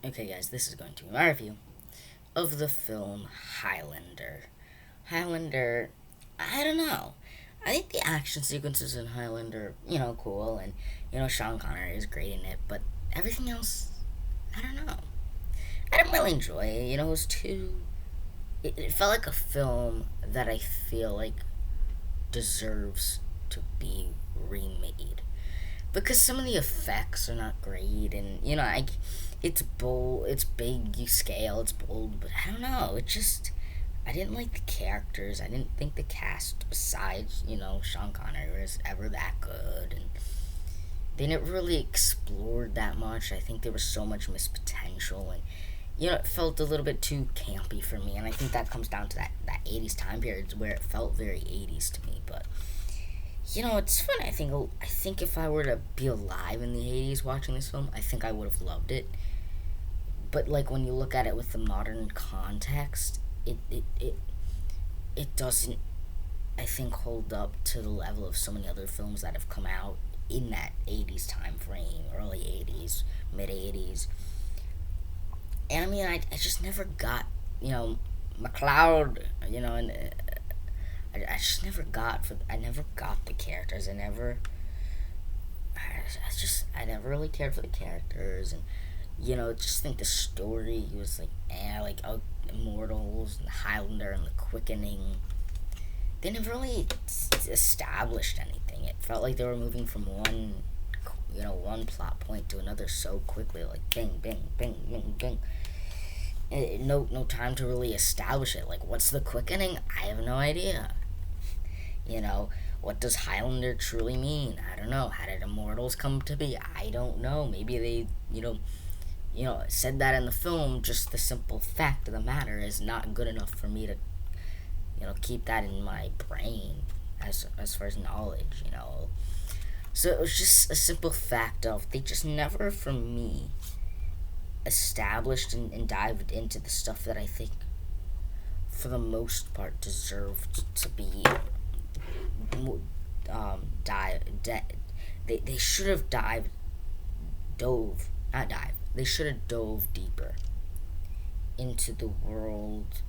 Okay, guys, this is going to be my review of the film Highlander. Highlander, I don't know. I think the action sequences in Highlander, cool, and, Sean Connery is great in it, but everything else, I don't know. I didn't really enjoy it, it was too. It felt like a film that I feel like deserves to be remade because some of the effects are not great, and it's bold, it's big scale, it's bold, but I don't know. I didn't like the characters. I didn't think the cast, besides Sean Connery, was ever that good, and they never really explored that much. I think there was so much missed potential, and it felt a little bit too campy for me, and I think that comes down to that 80s time period where it felt very 80s to me, but it's fun. I think if I were to be alive in the 80s watching this film, I think I would have loved it. But like when you look at it with the modern context, it doesn't, I think, hold up to the level of so many other films that have come out in that 80s time frame, early 80s, mid 80s. And I mean, I just never got, McLeod, and I just never I never got the characters. I never really cared for the characters, and just think the story was like, like, oh, Immortals and the Highlander and the Quickening. They never really established anything. It felt like they were moving from one plot point to another so quickly, like bing, bing, bing, bing, bing. No time to really establish it. Like, what's the Quickening? I have no idea. What does Highlander truly mean? I don't know. How did Immortals come to be? I don't know. Maybe they, said that in the film. Just the simple fact of the matter is not good enough for me to, keep that in my brain as far as knowledge. So it was just a simple fact of they just never, for me, established and dived into the stuff that I think, for the most part, deserved to be they should have they should have dove deeper into the world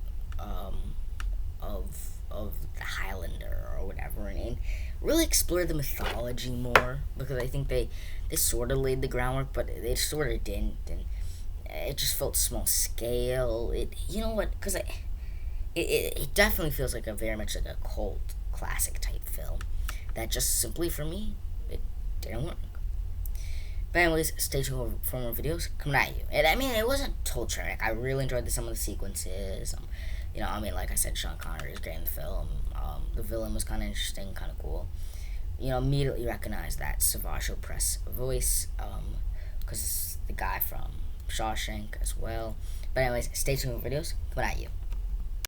of the Highlander or whatever, and really explore the mythology more, because I think they sort of laid the groundwork, but they sort of didn't, and it just felt small scale. Because it definitely feels like very much like a cult classic type film that just simply, for me, it didn't work. But anyways, stay tuned for more videos coming at you. And I mean, it wasn't total track. I really enjoyed some of the sequences. Like I said, Sean Connery is great in the film. The villain was kind of interesting, kind of cool. Immediately recognized that Savage Opress voice, because it's the guy from Shawshank as well. But anyways, stay tuned for videos coming at you.